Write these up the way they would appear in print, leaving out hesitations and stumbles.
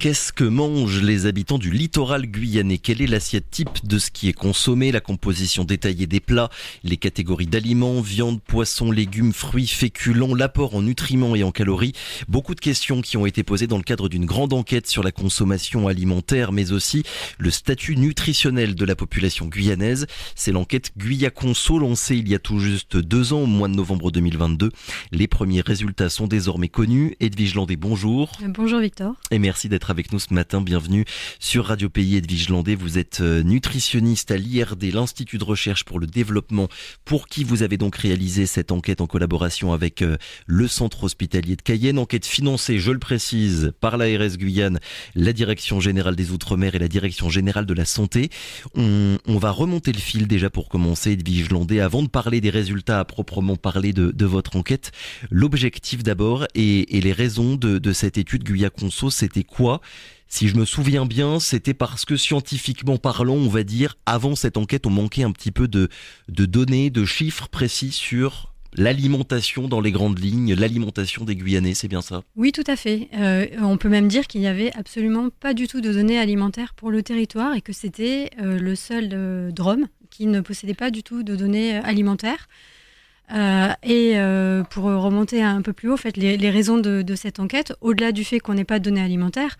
Qu'est-ce que mangent les habitants du littoral guyanais? Quelle est l'assiette type de ce qui est consommé? La composition détaillée des plats, les catégories d'aliments, viande, poisson, légumes, fruits, féculents, l'apport en nutriments et en calories. Beaucoup de questions qui ont été posées dans le cadre d'une grande enquête sur la consommation alimentaire, mais aussi le statut nutritionnel de la population guyanaise. C'est l'enquête Guyaconso lancée il y a tout juste 2 ans, au mois de novembre 2022. Les premiers résultats sont désormais connus. Edwige Landé, bonjour. Bonjour Victor. Et merci d'être avec nous ce matin. Bienvenue sur Radio Pays. Edwige Landé, vous êtes nutritionniste à l'IRD, l'Institut de recherche pour le développement, pour qui vous avez donc réalisé cette enquête en collaboration avec le centre hospitalier de Cayenne. Enquête financée, je le précise, par l'ARS Guyane, la Direction Générale des Outre-mer et la Direction Générale de la Santé. On va remonter le fil déjà pour commencer, Edwige Landé, avant de parler des résultats à proprement parler de votre enquête. L'objectif d'abord et les raisons de cette étude Guyaconso, c'était quoi? Si je me souviens bien, c'était parce que scientifiquement parlant, on va dire, avant cette enquête, on manquait un petit peu de données, de chiffres précis sur l'alimentation dans les grandes lignes, l'alimentation des Guyanais, c'est bien ça? Oui, tout à fait. On peut même dire qu'il n'y avait absolument pas du tout de données alimentaires pour le territoire et que c'était le seul Drôme qui ne possédait pas du tout de données alimentaires. Pour remonter un peu plus haut, en fait, les raisons de cette enquête, au-delà du fait qu'on n'ait pas de données alimentaires,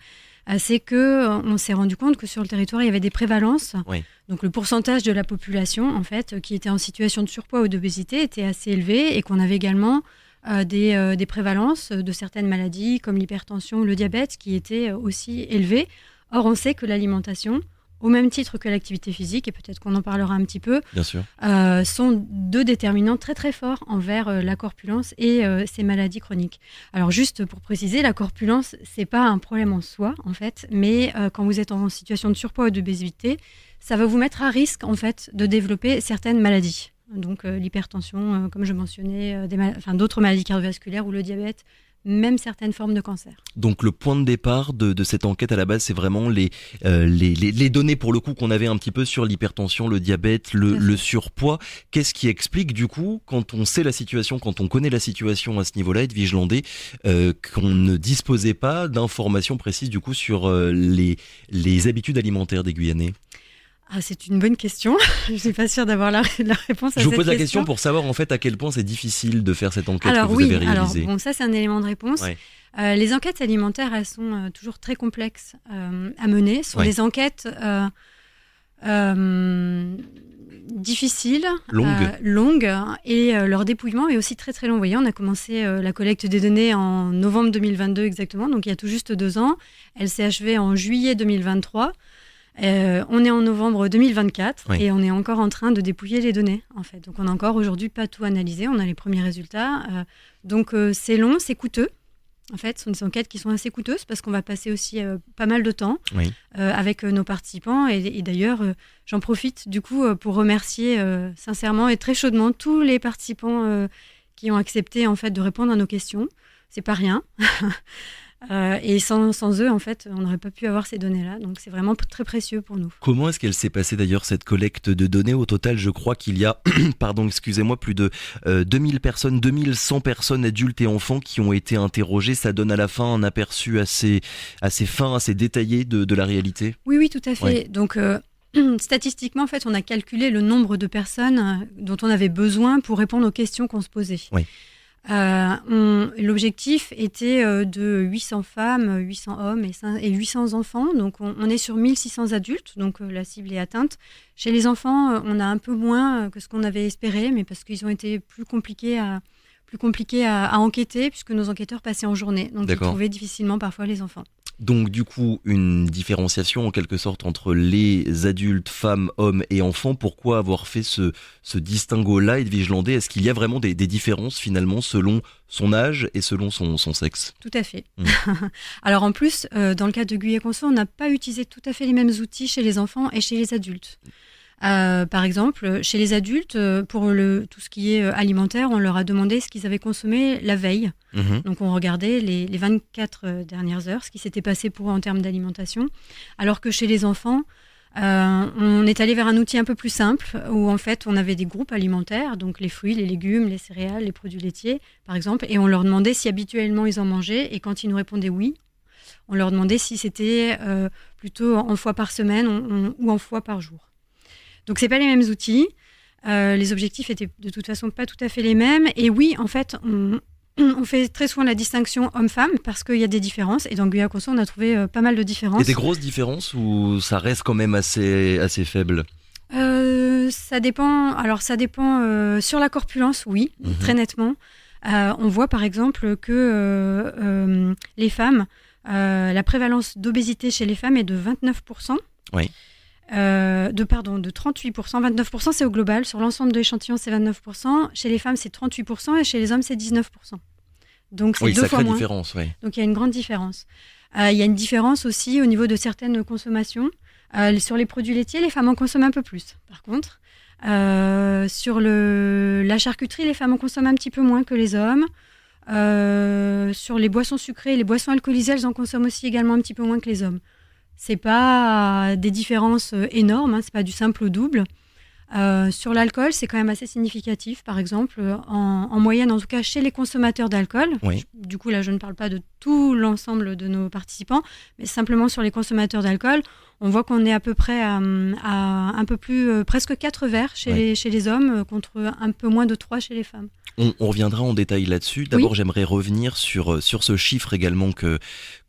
c'est qu'on s'est rendu compte que sur le territoire, il y avait des prévalences. Oui. Donc le pourcentage de la population, en fait, qui était en situation de surpoids ou d'obésité était assez élevé et qu'on avait également des prévalences de certaines maladies comme l'hypertension ou le diabète qui étaient aussi élevées. Or, on sait que l'alimentation, au même titre que l'activité physique, et peut-être qu'on en parlera un petit peu, bien sûr, sont deux déterminants très très forts envers la corpulence et ces maladies chroniques. Alors juste pour préciser, la corpulence, c'est pas un problème en soi en fait, mais quand vous êtes en situation de surpoids ou d'obésité, ça va vous mettre à risque en fait de développer certaines maladies. Donc l'hypertension, comme je mentionnais, d'autres maladies cardiovasculaires ou le diabète, même certaines formes de cancer. Donc le point de départ de cette enquête à la base, c'est vraiment les données pour le coup qu'on avait un petit peu sur l'hypertension, le diabète, le surpoids. Qu'est-ce qui explique du coup, quand on sait la situation, quand on connaît la situation à ce niveau-là, Edwige Landé, qu'on ne disposait pas d'informations précises du coup sur les habitudes alimentaires des Guyanais? Ah, c'est une bonne question. Je ne suis pas sûre d'avoir la réponse à cette question. Je vous pose la question pour savoir en fait à quel point c'est difficile de faire cette enquête que vous avez réalisée. Alors, ça c'est un élément de réponse. Ouais. Les enquêtes alimentaires, elles sont toujours très complexes à mener. Ce sont des enquêtes difficiles, longues et leur dépouillement est aussi très très long. Vous voyez, on a commencé la collecte des données en novembre 2022 exactement, donc il y a tout juste 2 ans. Elle s'est achevée en juillet 2023. On est en novembre 2024 et on est encore en train de dépouiller les données en fait. Donc on n'a encore aujourd'hui pas tout analysé, on a les premiers résultats. Donc c'est long, c'est coûteux. En fait, ce sont des enquêtes qui sont assez coûteuses parce qu'on va passer aussi pas mal de temps avec nos participants. Et d'ailleurs, j'en profite du coup pour remercier sincèrement et très chaudement tous les participants qui ont accepté en fait de répondre à nos questions. C'est pas rien. Et sans eux, en fait, on n'aurait pas pu avoir ces données-là. Donc, c'est vraiment très précieux pour nous. Comment est-ce qu'elle s'est passée d'ailleurs, cette collecte de données? Au total, je crois qu'il y a, plus de 2000 personnes, 2100 personnes, adultes et enfants, qui ont été interrogées. Ça donne à la fin un aperçu assez fin, assez détaillé de la réalité? Oui, tout à fait. Ouais. Donc, statistiquement, en fait, on a calculé le nombre de personnes dont on avait besoin pour répondre aux questions qu'on se posait. Oui. L'objectif était de 800 femmes, 800 hommes et 800 enfants. Donc, on est sur 1600 adultes. Donc, la cible est atteinte. Chez les enfants, on a un peu moins que ce qu'on avait espéré, mais parce qu'ils ont été plus compliqués à enquêter, puisque nos enquêteurs passaient en journée. Donc, ils trouvaient difficilement parfois les enfants. Donc du coup, une différenciation en quelque sorte entre les adultes, femmes, hommes et enfants. Pourquoi avoir fait ce distinguo-là, Edwige Landé? Est-ce qu'il y a vraiment des différences finalement selon son âge et selon son sexe? Tout à fait. Alors en plus, dans le cas de Guyaconso, on n'a pas utilisé tout à fait les mêmes outils chez les enfants et chez les adultes. Par exemple, chez les adultes, pour tout ce qui est alimentaire, on leur a demandé ce qu'ils avaient consommé la veille. Donc on regardait les 24 dernières heures, ce qui s'était passé pour eux en termes d'alimentation. Alors que chez les enfants, on est allé vers un outil un peu plus simple, où en fait on avait des groupes alimentaires, donc les fruits, les légumes, les céréales, les produits laitiers, par exemple, et on leur demandait si habituellement ils en mangeaient, et quand ils nous répondaient oui, on leur demandait si c'était plutôt en fois par semaine ou en fois par jour. Donc, c'est pas les mêmes outils. Les objectifs étaient de toute façon pas tout à fait les mêmes. Et oui, en fait, on fait très souvent la distinction homme-femme parce qu'il y a des différences. Et dans Guya Consent, on a trouvé pas mal de différences. Il y a des grosses différences ou ça reste quand même assez faible ? Ça dépend. Alors, ça dépend sur la corpulence, oui, très nettement. On voit par exemple que les femmes, la prévalence d'obésité chez les femmes est de 29%. Oui. De 38%. 29%, c'est au global. Sur l'ensemble de l'échantillon, c'est 29%. Chez les femmes, c'est 38% et chez les hommes, c'est 19%. Donc, c'est 2 fois moins. Différence, oui. Donc, il y a une grande différence. Il y a une différence aussi au niveau de certaines consommations. Sur les produits laitiers, les femmes en consomment un peu plus. Par contre, sur la charcuterie, les femmes en consomment un petit peu moins que les hommes. Sur les boissons sucrées, les boissons alcoolisées, elles en consomment aussi également un petit peu moins que les hommes. C'est pas des différences énormes, c'est pas du simple au double. Sur l'alcool, c'est quand même assez significatif. Par exemple, en moyenne, en tout cas chez les consommateurs d'alcool. Oui. Du coup, là, je ne parle pas de tout l'ensemble de nos participants, mais simplement sur les consommateurs d'alcool, on voit qu'on est à peu près à un peu plus, presque 4 verres chez les hommes, contre un peu moins de 3 chez les femmes. On reviendra en détail là-dessus. D'abord, j'aimerais revenir sur ce chiffre également que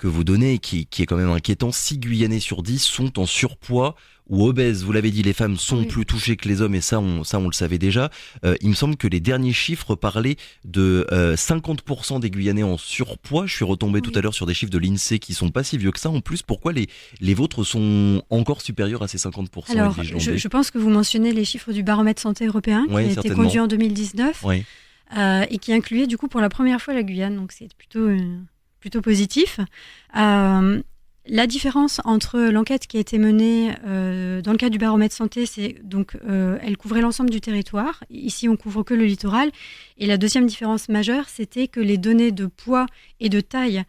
vous donnez et qui est quand même inquiétant. 6 Guyanais sur 10 sont en surpoids ou obèses. Vous l'avez dit, les femmes sont plus touchées que les hommes et ça on le savait déjà. Il me semble que les derniers chiffres parlaient de 50% des Guyanais en surpoids. Je suis retombé tout à l'heure sur des chiffres de l'INSEE qui sont pas si vieux que ça. En plus, pourquoi les vôtres sont encore supérieurs à ces 50%? Alors, je pense que vous mentionnez les chiffres du baromètre santé européen qui a été conduit en 2019 et qui incluait du coup pour la première fois la Guyane. Donc c'est plutôt positif. La différence entre l'enquête qui a été menée dans le cadre du baromètre santé, c'est donc elle couvrait l'ensemble du territoire. Ici, on couvre que le littoral. Et la deuxième différence majeure, c'était que les données de poids et de taille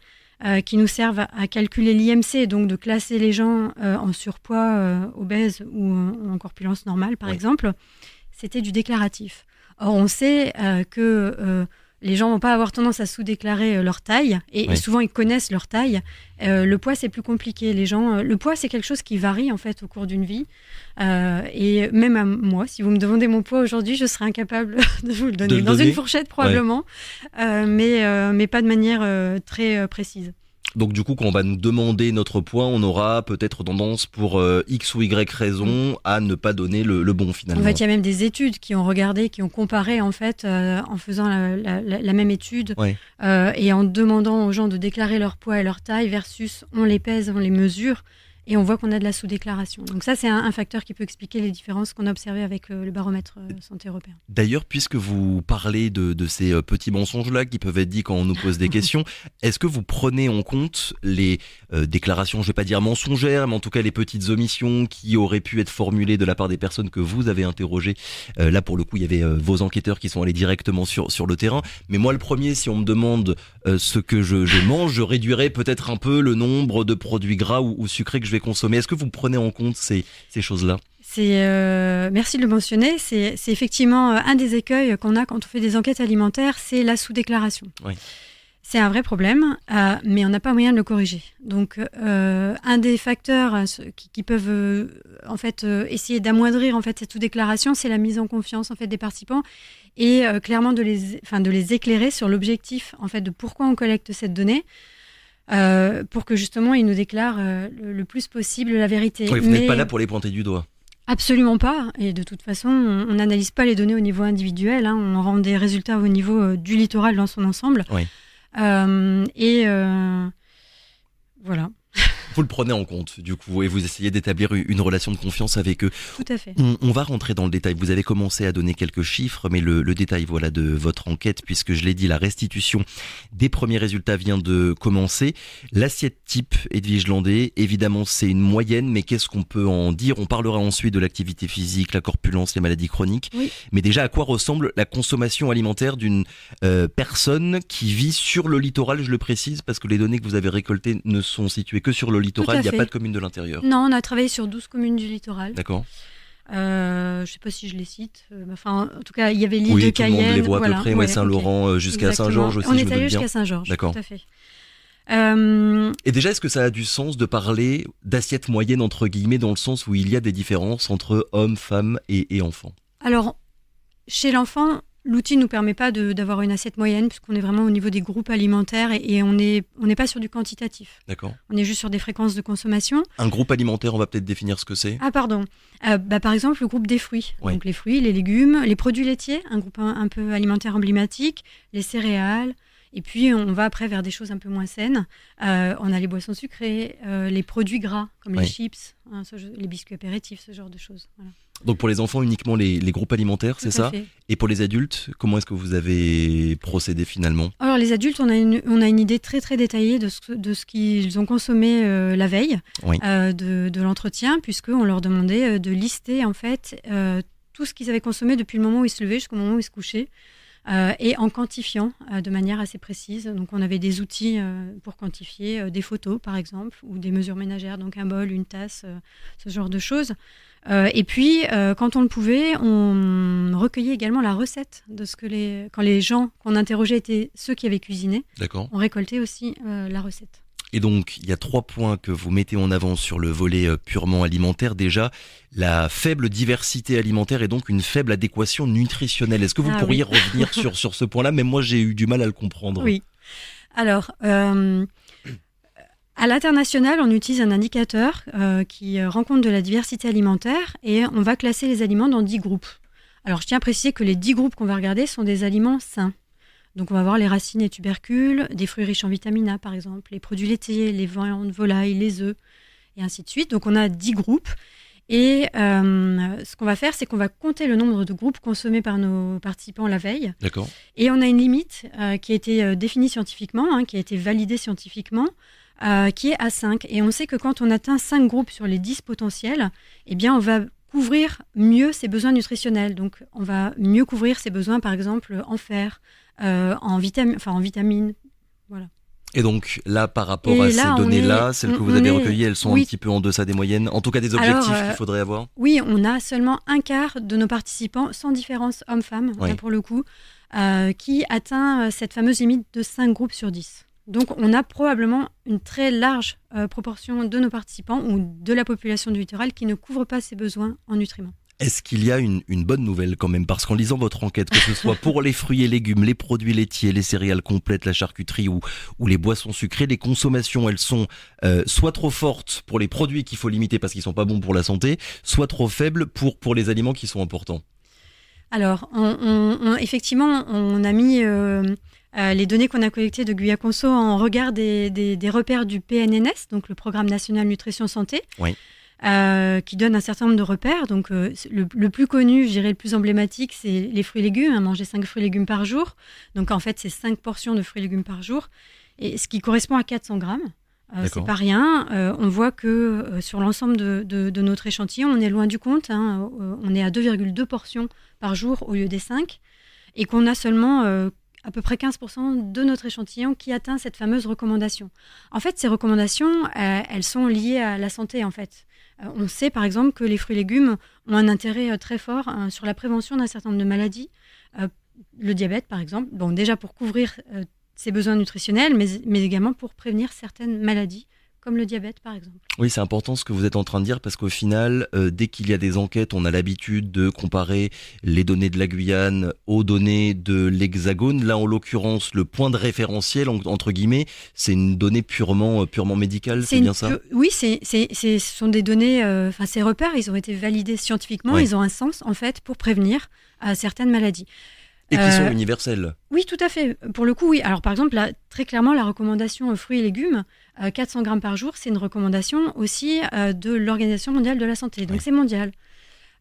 qui nous servent à calculer l'IMC, donc de classer les gens en surpoids, obèses ou en corpulence normale, par exemple, c'était du déclaratif. Or, on sait que les gens vont pas avoir tendance à sous-déclarer leur taille et souvent ils connaissent leur taille. Le poids, c'est plus compliqué. Le poids, c'est quelque chose qui varie en fait au cours d'une vie. Et même à moi, si vous me demandez mon poids aujourd'hui, je serais incapable de vous le donner. Dans une fourchette probablement, mais pas de manière très précise. Donc du coup, quand on va nous demander notre poids, on aura peut-être tendance pour X ou Y raison à ne pas donner le bon finalement. En fait, il y a même des études qui ont regardé, qui ont comparé en fait, en faisant la même étude et en demandant aux gens de déclarer leur poids et leur taille versus on les pèse, on les mesure. Et on voit qu'on a de la sous-déclaration. Donc ça, c'est un facteur qui peut expliquer les différences qu'on a observées avec le baromètre santé européen. D'ailleurs, puisque vous parlez de ces petits mensonges-là qui peuvent être dits quand on nous pose des questions, est-ce que vous prenez en compte les déclarations, je ne vais pas dire mensongères, mais en tout cas les petites omissions qui auraient pu être formulées de la part des personnes que vous avez interrogées? Là, pour le coup, il y avait vos enquêteurs qui sont allés directement sur le terrain. Mais moi, le premier, si on me demande ce que je mange, je réduirais peut-être un peu le nombre de produits gras ou sucrés que je vais consommer. Est-ce que vous prenez en compte ces choses-là? Merci de le mentionner. C'est effectivement un des écueils qu'on a quand on fait des enquêtes alimentaires, c'est la sous-déclaration. Oui. C'est un vrai problème, mais on n'a pas moyen de le corriger. Donc, un des facteurs qui peuvent en fait essayer d'amoindrir en fait cette sous-déclaration, c'est la mise en confiance en fait des participants et clairement de les éclairer sur l'objectif en fait de pourquoi on collecte cette donnée. Pour que justement ils nous déclarent le plus possible la vérité. Oui, vous n'êtes pas là pour les pointer du doigt. Absolument pas. Et de toute façon, on n'analyse pas les données au niveau individuel. On rend des résultats au niveau du littoral dans son ensemble. Oui. Voilà. Vous le prenez en compte, du coup, et vous essayez d'établir une relation de confiance avec eux. Tout à fait. On va rentrer dans le détail. Vous avez commencé à donner quelques chiffres, mais le détail de votre enquête, puisque je l'ai dit, la restitution des premiers résultats vient de commencer. L'assiette type Edwige Landé, évidemment, c'est une moyenne, mais qu'est-ce qu'on peut en dire? On parlera ensuite de l'activité physique, la corpulence, les maladies chroniques. Oui. Mais déjà, à quoi ressemble la consommation alimentaire d'une personne qui vit sur le littoral? Je le précise, parce que les données que vous avez récoltées ne sont situées que sur le littoral, il n'y a pas de communes de l'intérieur. Non, on a travaillé sur 12 communes du littoral. D'accord. Je ne sais pas si je les cite. En tout cas, il y avait l'île de Cayenne. Tout le monde les voit à peu près. Saint-Laurent jusqu'à Saint-Georges aussi. On est allé jusqu'à Saint-Georges. D'accord. Tout à fait. Et déjà, est-ce que ça a du sens de parler d'assiette moyenne, entre guillemets, dans le sens où il y a des différences entre hommes, femmes et enfants? Alors, chez l'enfant, l'outil ne nous permet pas d'avoir une assiette moyenne, puisqu'on est vraiment au niveau des groupes alimentaires et on n'est pas sur du quantitatif. D'accord. On est juste sur des fréquences de consommation. Un groupe alimentaire, on va peut-être définir ce que c'est. Ah, pardon. Par exemple, le groupe des fruits. Oui. Donc les fruits, les légumes, les produits laitiers, un groupe un peu alimentaire emblématique, les céréales. Et puis, on va après vers des choses un peu moins saines. On a les boissons sucrées, les produits gras, comme les chips, les biscuits apéritifs, ce genre de choses. Voilà. Donc pour les enfants, uniquement les groupes alimentaires, c'est ça? Et pour les adultes, comment est-ce que vous avez procédé finalement? Alors les adultes, on a une idée très très détaillée de ce qu'ils ont consommé la veille de l'entretien, puisqu'on leur demandait de lister en fait tout ce qu'ils avaient consommé depuis le moment où ils se levaient jusqu'au moment où ils se couchaient. Et en quantifiant de manière assez précise. Donc on avait des outils pour quantifier des photos par exemple, ou des mesures ménagères, donc un bol, une tasse, ce genre de choses. Et puis quand on le pouvait, on recueillait également la recette de ce que quand les gens qu'on interrogeait étaient ceux qui avaient cuisiné. D'accord. On récoltait aussi la recette. Et donc, il y a 3 points que vous mettez en avant sur le volet purement alimentaire. Déjà, la faible diversité alimentaire et donc une faible adéquation nutritionnelle. Est-ce que vous pourriez revenir sur ce point-là? Même moi, j'ai eu du mal à le comprendre. Oui. Alors, à l'international, on utilise un indicateur qui rend compte de la diversité alimentaire et on va classer les aliments dans 10 groupes. Alors, je tiens à préciser que les 10 groupes qu'on va regarder sont des aliments sains. Donc on va voir les racines et tubercules, des fruits riches en vitamine A par exemple, les produits laitiers, les viandes, volailles, les œufs, et ainsi de suite. Donc on a 10 groupes. Et ce qu'on va faire, c'est qu'on va compter le nombre de groupes consommés par nos participants la veille. D'accord. Et on a une limite qui a été définie scientifiquement, qui a été validée scientifiquement, qui est à 5. Et on sait que quand on atteint 5 groupes sur les 10 potentiels, eh bien on va couvrir mieux ses besoins nutritionnels. Donc on va mieux couvrir ses besoins par exemple en fer, en vitamines, voilà. Et donc là, par rapport à ces données-là, celles que vous avez recueillies, elles sont un petit peu en deçà des moyennes, en tout cas des objectifs qu'il faudrait avoir? Oui, on a seulement un quart de nos participants, sans différence hommes-femmes, là pour le coup, qui atteint cette fameuse limite de 5 groupes sur 10. Donc on a probablement une très large proportion de nos participants ou de la population du littoral qui ne couvre pas ses besoins en nutriments. Est-ce qu'il y a une bonne nouvelle quand même? Parce qu'en lisant votre enquête, que ce soit pour les fruits et légumes, les produits laitiers, les céréales complètes, la charcuterie ou les boissons sucrées, les consommations, elles sont soit trop fortes pour les produits qu'il faut limiter parce qu'ils sont pas bons pour la santé, soit trop faibles pour les aliments qui sont importants. Alors, effectivement, on a mis les données qu'on a collectées de Guyaconso en regard des repères du PNNS, donc le Programme National Nutrition Santé. Oui. Qui donne un certain nombre de repères. Donc, le plus connu, je dirais le plus emblématique, c'est les fruits et légumes, manger 5 fruits et légumes par jour. Donc, en fait, c'est 5 portions de fruits et légumes par jour, et ce qui correspond à 400 grammes. C'est pas rien. On voit que sur l'ensemble de notre échantillon, on est loin du compte. On est à 2,2 portions par jour au lieu des 5, et qu'on a seulement à peu près 15% de notre échantillon qui atteint cette fameuse recommandation. En fait, ces recommandations, elles sont liées à la santé, en fait. On sait par exemple que les fruits et légumes ont un intérêt très fort sur la prévention d'un certain nombre de maladies. Le diabète par exemple, bon, déjà pour couvrir ses besoins nutritionnels, mais également pour prévenir certaines maladies, comme le diabète par exemple. Oui, c'est important ce que vous êtes en train de dire parce qu'au final, dès qu'il y a des enquêtes, on a l'habitude de comparer les données de la Guyane aux données de l'Hexagone. Là, en l'occurrence, le point de référentiel, entre guillemets, c'est une donnée purement médicale, c'est bien ça? Oui, ce sont des données, ces repères, ils ont été validés scientifiquement, ils ont un sens en fait pour prévenir certaines maladies. Et qui sont universels. Oui, tout à fait. Pour le coup, oui. Alors, par exemple, là, très clairement, la recommandation fruits et légumes, 400 grammes par jour, c'est une recommandation aussi de l'Organisation mondiale de la santé. Donc, c'est mondial.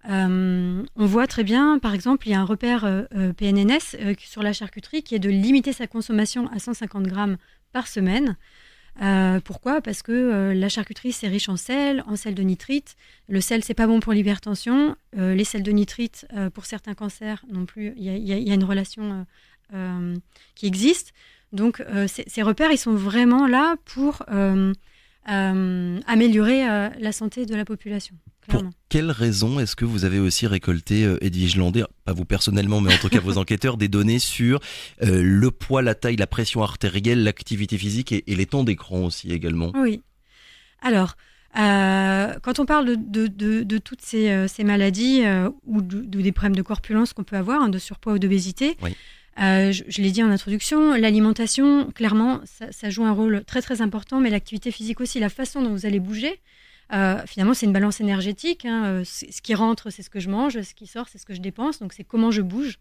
On voit très bien, par exemple, il y a un repère PNNS sur la charcuterie qui est de limiter sa consommation à 150 grammes par semaine. Pourquoi ? Parce que la charcuterie, c'est riche en sel de nitrite. Le sel, c'est pas bon pour l'hypertension. Les sels de nitrite, pour certains cancers non plus, il y a une relation qui existe. Donc, ces repères, ils sont vraiment là pour améliorer la santé de la population. Clairement. Pour quelles raisons est-ce que vous avez aussi récolté, Edwige Landé, pas vous personnellement, mais en tout cas vos enquêteurs, des données sur le poids, la taille, la pression artérielle, l'activité physique et les temps d'écran aussi également? Oui. Alors, quand on parle de toutes ces maladies ou des problèmes de corpulence qu'on peut avoir, de surpoids ou d'obésité, oui. Je l'ai dit en introduction, l'alimentation, clairement, ça joue un rôle très très important, mais l'activité physique aussi, la façon dont vous allez bouger, finalement c'est une balance énergétique, ce qui rentre c'est ce que je mange, ce qui sort c'est ce que je dépense, donc c'est comment je bouge.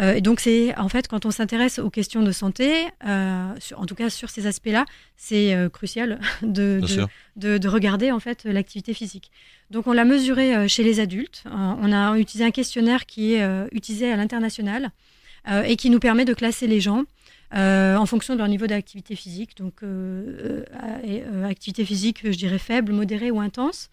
Et donc c'est en fait quand on s'intéresse aux questions de santé, en tout cas sur ces aspects-là, c'est crucial de regarder en fait l'activité physique. Donc on l'a mesuré chez les adultes, on a utilisé un questionnaire qui est utilisé à l'international, et qui nous permet de classer les gens en fonction de leur niveau d'activité physique. Donc, activité physique, je dirais faible, modérée ou intense.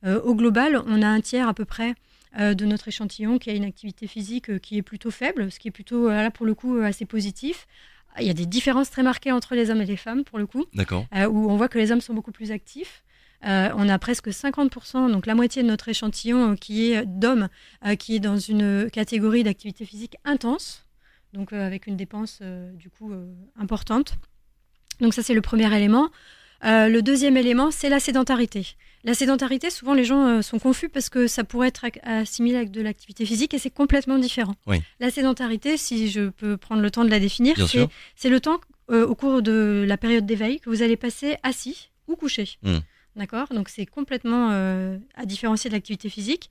Au global, on a un tiers à peu près de notre échantillon qui a une activité physique qui est plutôt faible, ce qui est plutôt, là pour le coup, assez positif. Il y a des différences très marquées entre les hommes et les femmes, pour le coup, où on voit que les hommes sont beaucoup plus actifs. On a presque 50%, donc la moitié de notre échantillon qui est d'hommes, qui est dans une catégorie d'activité physique intense. Donc avec une dépense du coup importante. Donc ça c'est le premier élément. Le deuxième élément, c'est la sédentarité. La sédentarité, souvent les gens sont confus parce que ça pourrait être assimilé avec de l'activité physique et c'est complètement différent. Oui. La sédentarité, si je peux prendre le temps de la définir, c'est le temps au cours de la période d'éveil que vous allez passer assis ou couché. D'accord ? Donc c'est complètement à différencier de l'activité physique.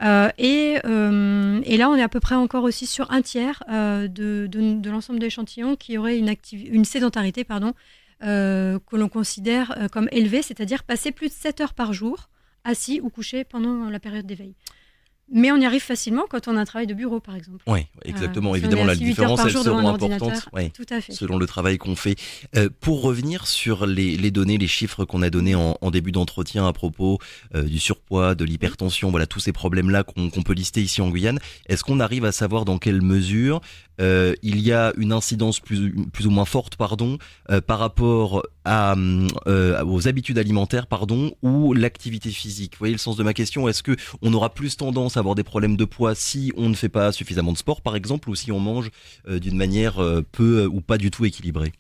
Et là, on est à peu près encore aussi sur un tiers de l'ensemble de l'échantillon qui aurait une sédentarité que l'on considère comme élevée, c'est-à-dire passer plus de 7 heures par jour assis ou couché pendant la période d'éveil. Mais on y arrive facilement quand on a un travail de bureau, par exemple. Oui, exactement. Évidemment, la différence, elles seront importantes tout à fait. Selon le travail qu'on fait. Pour revenir sur les données, les chiffres qu'on a donnés en début d'entretien à propos du surpoids, de l'hypertension, voilà, tous ces problèmes-là qu'on peut lister ici en Guyane, est-ce qu'on arrive à savoir dans quelle mesure il y a une incidence plus ou moins forte par rapport aux habitudes alimentaires ou l'activité physique? Vous voyez le sens de ma question? Est-ce qu'on aura plus tendance à avoir des problèmes de poids si on ne fait pas suffisamment de sport par exemple, ou si on mange d'une manière peu ou pas du tout équilibrée?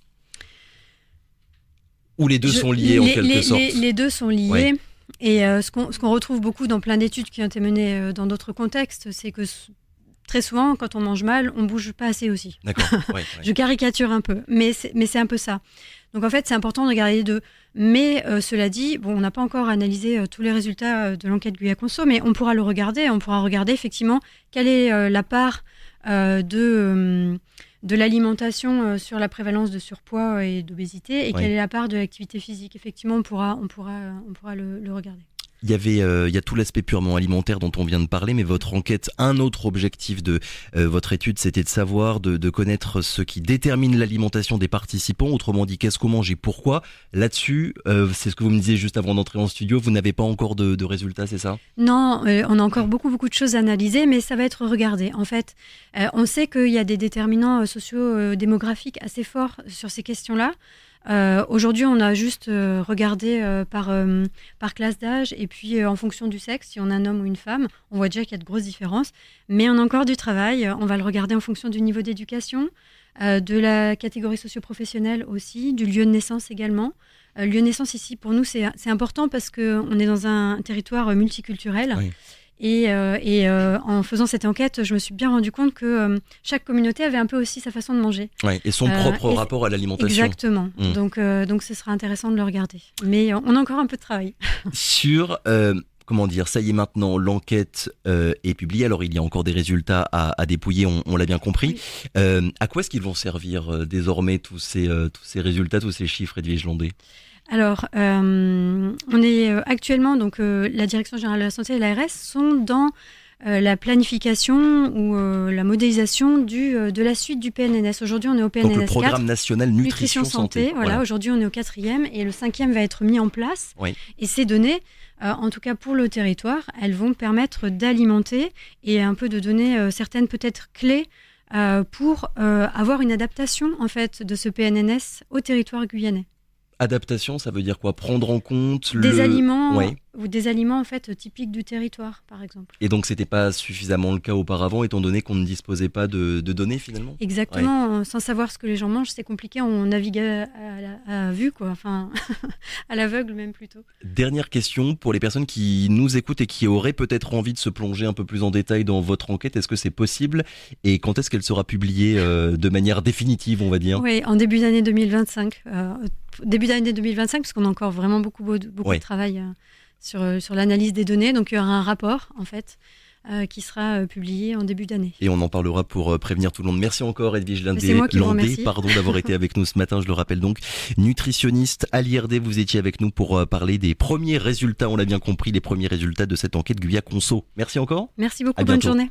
Ou les deux sont liés en quelque sorte? Les deux sont liés. Ouais. Et ce qu'on retrouve beaucoup dans plein d'études qui ont été menées dans d'autres contextes, c'est que très souvent, quand on mange mal, on bouge pas assez aussi. D'accord. Ouais. Je caricature un peu, mais c'est un peu ça. Donc en fait, c'est important de regarder les deux. Mais cela dit, on n'a pas encore analysé tous les résultats de l'enquête Guya Conso, mais on pourra le regarder. On pourra regarder effectivement quelle est la part de l'alimentation sur la prévalence de surpoids et d'obésité, et quelle est la part de l'activité physique. Effectivement, on pourra le regarder. Il y a tout l'aspect purement alimentaire dont on vient de parler, mais votre enquête, un autre objectif de votre étude, c'était de savoir, de connaître ce qui détermine l'alimentation des participants. Autrement dit, qu'est-ce qu'on mange et pourquoi. Là-dessus, c'est ce que vous me disiez juste avant d'entrer en studio, vous n'avez pas encore de résultats, c'est ça? Non, on a encore beaucoup de choses à analyser, mais ça va être regardé. En fait, on sait qu'il y a des déterminants socio-démographiques assez forts sur ces questions-là. Aujourd'hui, on a juste regardé par classe d'âge et puis en fonction du sexe, si on a un homme ou une femme, on voit déjà qu'il y a de grosses différences. Mais on a encore du travail. On va le regarder en fonction du niveau d'éducation, de la catégorie socio-professionnelle aussi, du lieu de naissance également. Le lieu de naissance ici, pour nous, c'est important parce qu'on est dans un territoire multiculturel. Oui. Et en faisant cette enquête, je me suis bien rendu compte que chaque communauté avait un peu aussi sa façon de manger. Ouais, et son propre rapport à l'alimentation. Exactement. Donc ce sera intéressant de le regarder. Mais on a encore un peu de travail. Sur... ça y est maintenant, l'enquête est publiée. Alors, il y a encore des résultats à dépouiller, on l'a bien compris. Oui. À quoi est-ce qu'ils vont servir désormais tous ces résultats, tous ces chiffres, Edwige Landé? Alors, on est actuellement, donc la Direction générale de la santé et l'ARS sont dans la planification ou la modélisation de la suite du PNNS. Aujourd'hui, on est au PNNS 4. Donc le Programme National Nutrition Santé. Voilà, aujourd'hui, on est au 4e et le 5e va être mis en place. Oui. Et ces données, en tout cas pour le territoire, elles vont permettre d'alimenter et un peu de donner certaines peut-être clés pour avoir une adaptation en fait de ce PNNS au territoire guyanais. Adaptation, ça veut dire quoi? Prendre en compte des aliments ou des aliments en fait typiques du territoire, par exemple. Et donc c'était pas suffisamment le cas auparavant, étant donné qu'on ne disposait pas de données finalement. Exactement. Sans savoir ce que les gens mangent, c'est compliqué. On navigue à vue, quoi. Enfin, à l'aveugle même plutôt. Dernière question pour les personnes qui nous écoutent et qui auraient peut-être envie de se plonger un peu plus en détail dans votre enquête. Est-ce que c'est possible? Et quand est-ce qu'elle sera publiée de manière définitive, on va dire? Oui, en début d'année 2025. Début d'année 2025, parce qu'on a encore vraiment beaucoup de travail sur l'analyse des données. Donc il y aura un rapport, en fait, qui sera publié en début d'année. Et on en parlera pour prévenir tout le monde. Merci encore Edwige Landé, d'avoir été avec nous ce matin. Je le rappelle donc, nutritionniste à l'IRD. Vous étiez avec nous pour parler des premiers résultats, on l'a bien compris, les premiers résultats de cette enquête Guya Conso. Merci encore. Merci beaucoup, bonne journée.